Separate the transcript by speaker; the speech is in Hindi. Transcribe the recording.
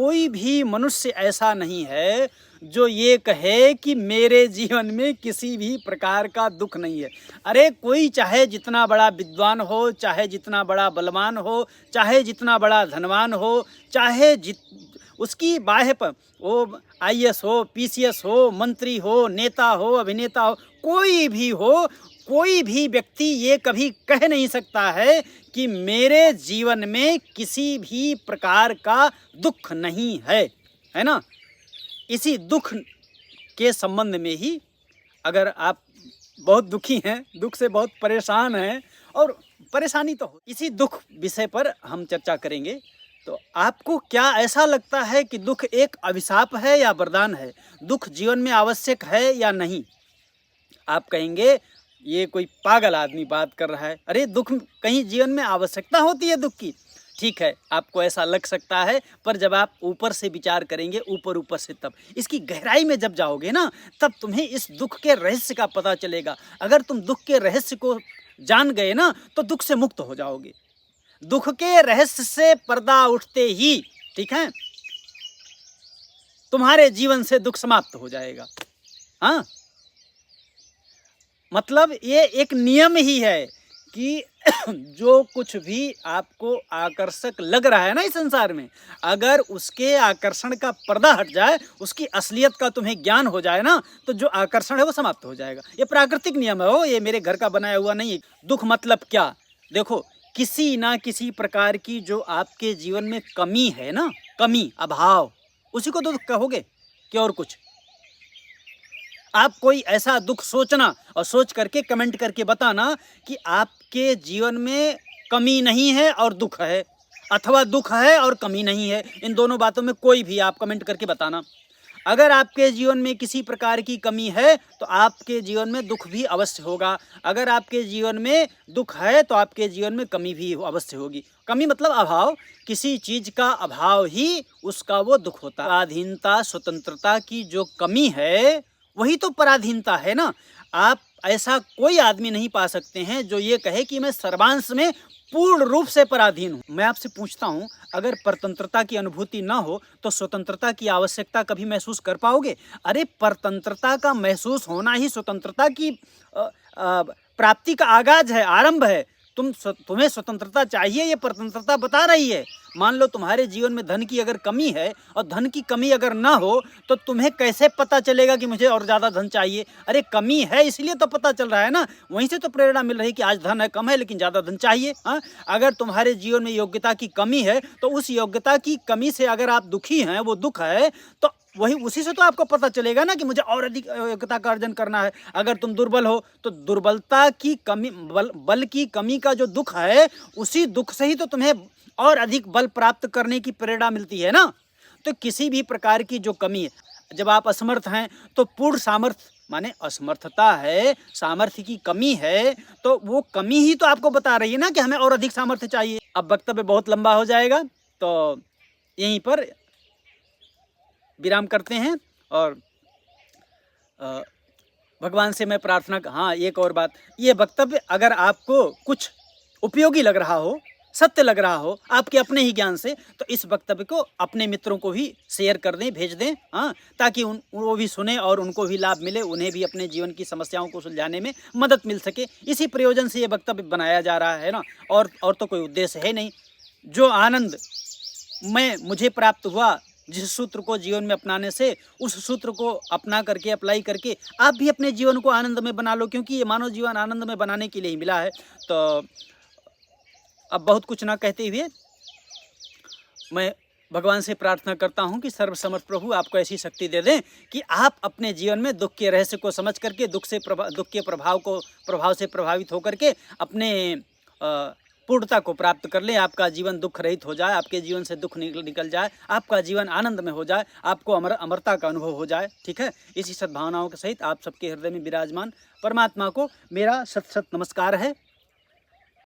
Speaker 1: कोई भी मनुष्य ऐसा नहीं है जो ये कहे कि मेरे जीवन में किसी भी प्रकार का दुख नहीं है। अरे कोई चाहे जितना बड़ा विद्वान हो, चाहे जितना बड़ा बलवान हो, चाहे जितना बड़ा धनवान हो, चाहे उसकी बाह्य पर वो आईएएस हो, पीसीएस हो, मंत्री हो, नेता हो, अभिनेता हो, कोई भी हो, कोई भी व्यक्ति ये कभी कह नहीं सकता है कि मेरे जीवन में किसी भी प्रकार का दुख नहीं है ना। इसी दुख के संबंध में ही अगर आप बहुत दुखी हैं, दुख से बहुत परेशान हैं, और परेशानी तो हो, इसी दुख विषय पर हम चर्चा करेंगे। तो आपको क्या ऐसा लगता है कि दुख एक अभिशाप है या वरदान है? दुख जीवन में आवश्यक है या नहीं? आप कहेंगे ये कोई पागल आदमी बात कर रहा है, अरे दुख कहीं जीवन में आवश्यकता होती है दुख की? ठीक है, आपको ऐसा लग सकता है, पर जब आप ऊपर से विचार करेंगे, ऊपर से, तब इसकी गहराई में जब जाओगे ना, तब तुम्हें इस दुख के रहस्य का पता चलेगा। अगर तुम दुख के रहस्य को जान गए ना, तो दुख से मुक्त हो जाओगे। दुख के रहस्य से पर्दा उठते ही, ठीक है, तुम्हारे जीवन से दुख समाप्त हो जाएगा। हाँ, मतलब ये एक नियम ही है कि जो कुछ भी आपको आकर्षक लग रहा है ना इस संसार में, अगर उसके आकर्षण का पर्दा हट जाए, उसकी असलियत का तुम्हें ज्ञान हो जाए ना, तो जो आकर्षण है वो समाप्त हो जाएगा। ये प्राकृतिक नियम है, हो ये मेरे घर का बनाया हुआ नहीं है। दुख मतलब क्या? देखो, किसी ना किसी प्रकार की जो आपके जीवन में कमी है ना, कमी, अभाव, उसी को तो दुख कहोगे कि और कुछ? आप कोई ऐसा दुख सोचना और सोच करके कमेंट करके बताना कि आपके जीवन में कमी नहीं है और दुख है, अथवा दुख है और कमी नहीं है। इन दोनों बातों में कोई भी आप कमेंट करके बताना। अगर आपके जीवन में किसी प्रकार की कमी है तो आपके जीवन में दुख भी अवश्य होगा। अगर आपके जीवन में दुख है तो आपके जीवन में कमी भी अवश्य होगी। कमी मतलब अभाव, किसी चीज का अभाव ही उसका वो दुख होता है। पराधीनता, स्वतंत्रता की जो कमी है वही तो पराधीनता है ना। आप ऐसा कोई आदमी नहीं पा सकते हैं जो ये कहे कि मैं सर्वांश में पूर्ण रूप से पराधीन हूँ। मैं आपसे पूछता हूँ, अगर परतंत्रता की अनुभूति ना हो तो स्वतंत्रता की आवश्यकता कभी महसूस कर पाओगे? अरे परतंत्रता का महसूस होना ही स्वतंत्रता की प्राप्ति का आगाज है, आरंभ है। तुम्हें स्वतंत्रता चाहिए, ये परतंत्रता बता रही है। मान लो तुम्हारे जीवन में धन की अगर कमी है और धन की कमी अगर ना हो तो तुम्हें कैसे पता चलेगा कि मुझे और ज़्यादा धन चाहिए? अरे कमी है इसलिए तो पता चल रहा है ना, वहीं से तो प्रेरणा मिल रही है कि आज धन है, कम है, लेकिन ज़्यादा धन चाहिए। हाँ, अगर तुम्हारे जीवन में योग्यता की कमी है तो उस योग्यता की कमी से अगर आप दुखी हैं, वो दुख है, तो वही उसी से तो आपको पता चलेगा ना कि मुझे और अधिक योग्यता का अर्जन करना है। अगर तुम दुर्बल हो तो दुर्बलता की कमी, बल की कमी का जो दुख है, उसी दुख से ही तो तुम्हें और अधिक बल प्राप्त करने की प्रेरणा मिलती है ना। तो किसी भी प्रकार की जो कमी है, जब आप असमर्थ हैं तो पूर्ण सामर्थ्य, माने असमर्थता है, सामर्थ्य की कमी है, तो वो कमी ही तो आपको बता रही है ना कि हमें और अधिक सामर्थ्य चाहिए। अब वक्तव्य बहुत लंबा हो जाएगा, तो यहीं पर विराम करते हैं। और भगवान से मैं प्रार्थना, हाँ एक और बात, ये वक्तव्य अगर आपको कुछ उपयोगी लग रहा हो, सत्य लग रहा हो आपके अपने ही ज्ञान से, तो इस वक्तव्य को अपने मित्रों को भी शेयर कर दें, भेज दें, हाँ, ताकि वो भी सुने और उनको भी लाभ मिले, उन्हें भी अपने जीवन की समस्याओं को सुलझाने में मदद मिल सके। इसी प्रयोजन से ये वक्तव्य बनाया जा रहा है ना, और तो कोई उद्देश्य है नहीं। जो आनंद मुझे प्राप्त हुआ जिस सूत्र को जीवन में अपनाने से, उस सूत्र को अपना करके, अप्लाई करके आप भी अपने जीवन को आनंद में बना लो, क्योंकि ये मानव जीवन आनंद में बनाने के लिए ही मिला है। तो अब बहुत कुछ ना कहते हुए मैं भगवान से प्रार्थना करता हूं कि सर्वसमर्थ प्रभु आपको ऐसी शक्ति दे दें कि आप अपने जीवन में दुख के रहस्य को समझ करके, दुख के प्रभाव से प्रभावित होकर के अपने पूर्णता को प्राप्त कर लें। आपका जीवन दुख रहित हो जाए, आपके जीवन से दुख निकल जाए, आपका जीवन आनंद में हो जाए, आपको अमरता का अनुभव हो जाए। ठीक है, इसी सद्भावनाओं के सहित आप सबके हृदय में विराजमान परमात्मा को मेरा सत नमस्कार है।